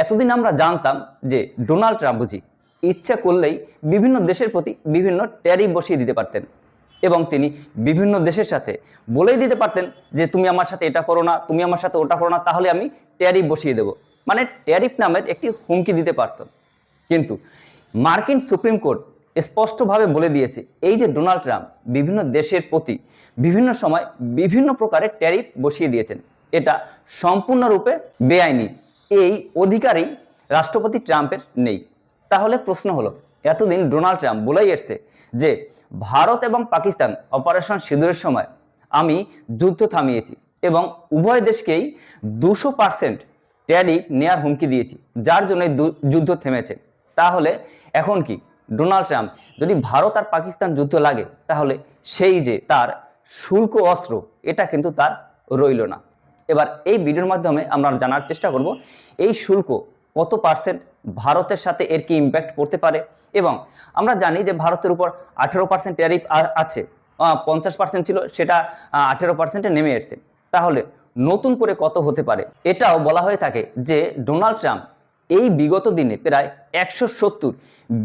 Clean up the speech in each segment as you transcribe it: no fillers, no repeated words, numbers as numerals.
এতদিন আমরা জানতাম যে ডোনাল্ড ট্রাম্প বুঝি ইচ্ছা করলেই বিভিন্ন দেশের প্রতি বিভিন্ন ট্যারিফ বসিয়ে দিতে পারতেন এবং তিনি বিভিন্ন দেশের সাথে বলেই দিতে পারতেন যে তুমি আমার সাথে এটা করো না, তুমি আমার সাথে ওটা করো না, তাহলে আমি ট্যারিফ বসিয়ে দেবো। মানে ট্যারিফ নামের একটি হুমকি দিতে পারত। কিন্তু মার্কিন সুপ্রিম কোর্ট স্পষ্টভাবে বলে দিয়েছে এই যে ডোনাল্ড ট্রাম্প বিভিন্ন দেশের প্রতি বিভিন্ন সময় বিভিন্ন প্রকারের ট্যারিফ বসিয়ে দিয়েছেন, এটা সম্পূর্ণরূপে বেআইনি। এই অধিকারই রাষ্ট্রপতি ট্রাম্পের নেই। তাহলে প্রশ্ন হলো, এতদিন ডোনাল্ড ট্রাম্প বলেই এসছে যে ভারত এবং পাকিস্তান অপারেশন সিঁদুরের সময় আমি যুদ্ধ থামিয়েছি এবং উভয় দেশকেই 200% ট্যারিফ নেওয়ার হুমকি দিয়েছি, যার জন্য যুদ্ধ থেমেছে। তাহলে এখন কি ডোনাল্ড ট্রাম্প যদি ভারত আর পাকিস্তান যুদ্ধ লাগে, তাহলে সেই যে তার শুল্ক অস্ত্র এটা কিন্তু তার রইল না। এবার এই ভিডিওর মাধ্যমে আমরা জানার চেষ্টা করব এই শুল্ক কত পার্সেন্ট ভারতের সাথে এর কি ইম্প্যাক্ট পড়তে পারে। এবং আমরা জানি যে ভারতের উপর 18% ট্যারিফ আছে, 50% ছিল, সেটা 18%-এ নেমে এসছে। তাহলে নতুন করে কত হতে পারে এটাও বলা হয়ে থাকে যে ডোনাল্ড ট্রাম্প এই বিগত দিনে প্রায় 170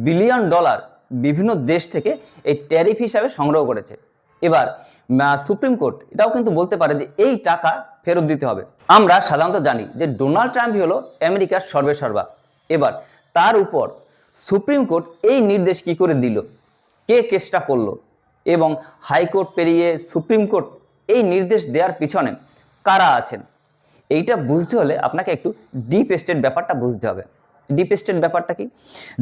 বিলিয়ন ডলার বিভিন্ন দেশ থেকে এই ট্যারিফ হিসাবে সংগ্রহ করেছে। এবার সুপ্রিম কোর্ট এটাও কিন্তু বলতে পারে যে এই টাকা ফেরত দিতে হবে। আমরা সাধারণত জানি যে ডোনাল্ড ট্রাম্পই হলো আমেরিকার সর্বেসর্বা। এবার তার উপর সুপ্রিম কোর্ট এই নির্দেশ কি করে দিল, কে কেসটা করলো, এবং হাইকোর্ট পেরিয়ে সুপ্রিম কোর্ট এই নির্দেশ দেওয়ার পিছনে কারা আছেন, এইটা বুঝতে হলে আপনাকে একটু ডিপ স্টেট ব্যাপারটা বুঝতে হবে। ডিপ স্টেট ব্যাপারটা কি?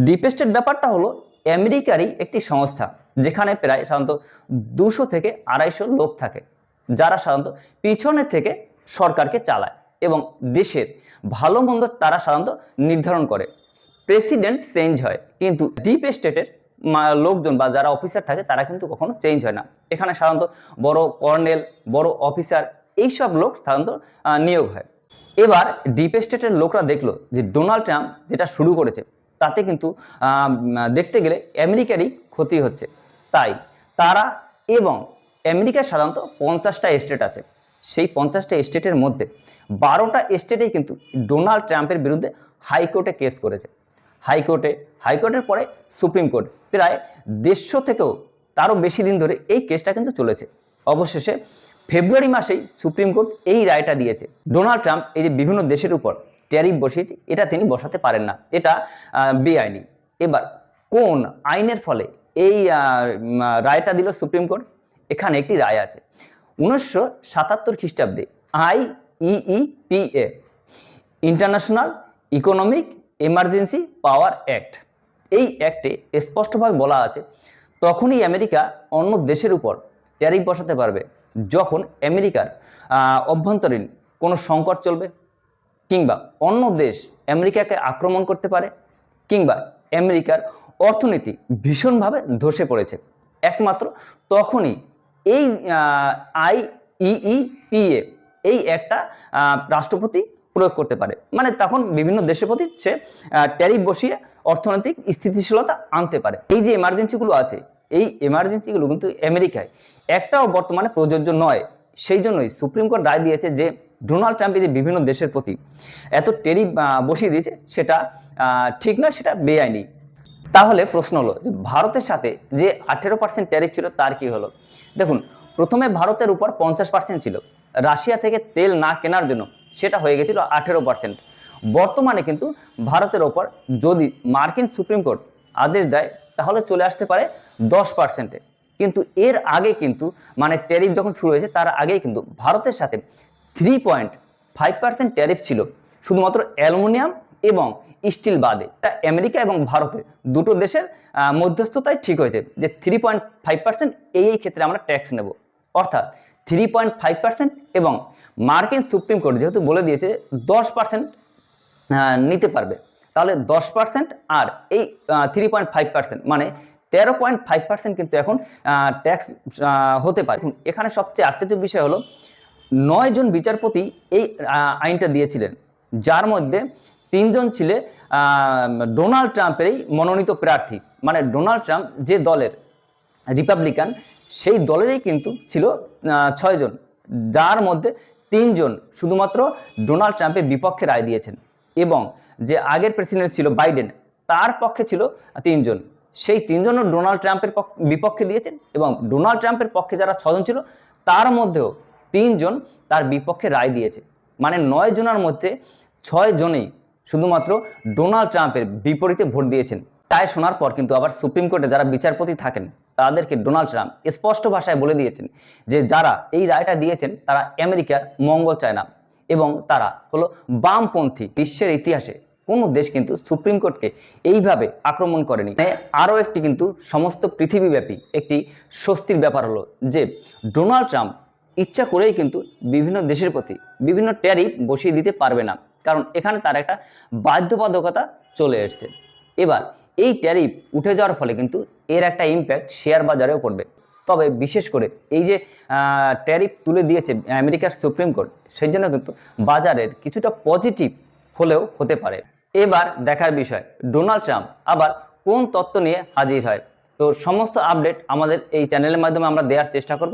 ডিপ স্টেট ব্যাপারটা হলো আমেরিকারই একটি সংস্থা যেখানে প্রায় সাধারণত 200 থেকে 250 লোক থাকে, যারা সাধারণত পিছনে থেকে সরকারকে চালায় এবং দেশের ভালো মন্দ তারা সাধারণত নির্ধারণ করে। প্রেসিডেন্ট চেঞ্জ হয়, কিন্তু ডিপ স্টেটের লোকজন বা যারা অফিসার থাকে তারা কিন্তু কখনো চেঞ্জ হয় না। এখানে সাধারণত বড় কর্নেল, বড় অফিসার, এইসব লোক সাধারণত নিয়োগ হয়। এবার ডিপ স্টেটের লোকরা দেখলো যে ডোনাল্ড ট্রাম্প যেটা শুরু করেছে তাতে কিন্তু দেখতে গেলে আমেরিকারই ক্ষতি হচ্ছে। তাই তারা, এবং আমেরিকার সাধারণত 50টা স্টেট আছে, সেই 50টা স্টেটের মধ্যে 12টা স্টেটেই কিন্তু ডোনাল্ড ট্রাম্পের বিরুদ্ধে হাইকোর্টে কেস করেছে। হাইকোর্টের পরে সুপ্রিম কোর্ট, প্রায় 150 থেকেও তারও বেশি দিন ধরে এই কেসটা কিন্তু চলেছে। অবশেষে ফেব্রুয়ারি মাসেই সুপ্রিম কোর্ট এই রায়টা দিয়েছে, ডোনাল্ড ট্রাম্প এই যে বিভিন্ন দেশের উপর ট্যারিফ বসিয়েছে এটা তিনি বসাতে পারেন না, এটা বেআইনি। এবার কোন আইনের ফলে এই রায়টা দিল সুপ্রিম কোর্ট? এখানে একটি রায় আছে 1977 খ্রিস্টাব্দে, IEEPA, ইন্টারন্যাশনাল ইকোনমিক এমার্জেন্সি পাওয়ার অ্যাক্ট। এই অ্যাক্টে স্পষ্টভাবে বলা আছে তখনই আমেরিকা অন্য দেশের উপর ট্যারিফ বসাতে পারবে যখন আমেরিকার অভ্যন্তরীণ কোনো সংকট চলবে, কিংবা অন্য দেশ আমেরিকাকে আক্রমণ করতে পারে, কিংবা আমেরিকার অর্থনীতি ভীষণভাবে ধসে পড়েছে। একমাত্র তখনই এই IEEPA এই একটা রাষ্ট্রপতি প্রয়োগ করতে পারে। মানে তখন বিভিন্ন দেশের প্রতি সে ট্যারিফ বসিয়ে অর্থনৈতিক স্থিতিশীলতা আনতে পারে। এই যে এমার্জেন্সিগুলো আছে, এই এমার্জেন্সিগুলো কিন্তু আমেরিকায় একটাও বর্তমানে প্রযোজ্য নয়। সেই জন্যই সুপ্রিম কোর্ট রায় দিয়েছে যে ডোনাল্ড ট্রাম্প যে বিভিন্ন দেশের প্রতি এত ট্যারিফ বসিয়ে দিয়েছে সেটা ঠিক নয়, সেটা বেআইনি। তাহলে প্রশ্ন হলো যে ভারতের সাথে যে 18% ট্যারিফ ছিল তার কি হলো? দেখুন, প্রথমে ভারতের উপর 50% ছিল, রাশিয়া থেকে তেল না কেনার জন্য সেটা হয়ে গেছিল 18%। বর্তমানে কিন্তু ভারতের ওপর যদি মার্কিন সুপ্রিম কোর্ট আদেশ দেয় তাহলে চলে আসতে পারে 10%-এ। কিন্তু এর আগে কিন্তু মানে ট্যারিফ যখন শুরু হয়েছে তার আগেই কিন্তু ভারতের সাথে 3.5% ট্যারিফ ছিল, শুধুমাত্র অ্যালুমিনিয়াম এবং স্টিল বাদে। আমেরিকা এবং ভারতের দুটো দেশের মধ্যস্থতায় ঠিক হয়েছে যে 3.5% এই ক্ষেত্রে আমরা ট্যাক্স নেব, অর্থাৎ 3.5%। এবং মার্কিন সুপ্রিম কোর্ট যেহেতু বলে দিয়েছে 10% নিতে পারবে, তাহলে 10% আর এই 3.5% মানে 13.5% কিন্তু এখন ট্যাক্স হতে পারে। এখানে সবচেয়ে আশ্চর্যের বিষয় হলো 9 জন বিচারপতি এই আইনটা দিয়েছিলেন, যার মধ্যে 3 জন ছিলেন ডোনাল্ড ট্রাম্পেরই মনোনীত প্রার্থী। মানে ডোনাল্ড ট্রাম্প যে দলের রিপাবলিকান, সেই দলেরই কিন্তু ছিল 6 জন, যার মধ্যে 3 জন শুধুমাত্র ডোনাল্ড ট্রাম্পের বিপক্ষে রায় দিয়েছেন। এবং যে আগের প্রেসিডেন্ট ছিল বাইডেন, তার পক্ষে ছিল 3 জন। সেই 3 জনও ডোনাল্ড ট্রাম্পের বিপক্ষে দিয়েছেন, এবং ডোনাল্ড ট্রাম্পের পক্ষে যারা 6 জন ছিল তার মধ্যেও 3 জন তার বিপক্ষে রায় দিয়েছে। মানে 9 জনের মধ্যে 6 জনেই শুধুমাত্র ডোনাল্ড ট্রাম্পের বিপরীতে ভোট দিয়েছেন। তাই শোনার পর কিন্তু আবার সুপ্রিম কোর্টে যারা বিচারপতি থাকেন তাদেরকে ডোনাল্ড ট্রাম্প স্পষ্ট ভাষায় বলে দিয়েছেন যে যারা এই রায়টা দিয়েছেন তারা আমেরিকার মঙ্গল চায় না, এবং তারা হলো বামপন্থী। বিশ্বের ইতিহাসে কোনো দেশ কিন্তু সুপ্রিম কোর্টকে এইভাবে আক্রমণ করেনি। আরও একটি কিন্তু সমস্ত পৃথিবীব্যাপী একটি স্বস্তির ব্যাপার হলো যে ডোনাল্ড ট্রাম্প ইচ্ছা করেই কিন্তু বিভিন্ন দেশের প্রতি বিভিন্ন ট্যারিফ বসিয়ে দিতে পারবে না, কারণ এখানে তার একটা বাধ্যবাধকতা চলে এসছে। এবার এই ট্যারিফ উঠে যাওয়ার ফলে কিন্তু এর একটা ইম্প্যাক্ট শেয়ার বাজারেও পড়বে। তবে বিশেষ করে এই যে ট্যারিফ তুলে দিয়েছে আমেরিকার সুপ্রিম কোর্ট, সেই জন্য কিন্তু বাজারের কিছুটা পজিটিভ হলেও হতে পারে। এবার দেখার বিষয় ডোনাল্ড ট্রাম্প আবার কোন তত্ত্ব নিয়ে হাজির হয়। তো সমস্ত আপডেট আমাদের এই চ্যানেলের মাধ্যমে আমরা দেওয়ার চেষ্টা করব।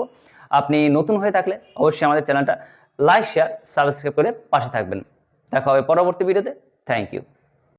আপনি নতুন হয়ে থাকলে অবশ্যই আমাদের চ্যানেলটা লাইক, শেয়ার, সাবস্ক্রাইব করে পাশে থাকবেন। দেখা হবে পরবর্তী ভিডিওতে। Thank you.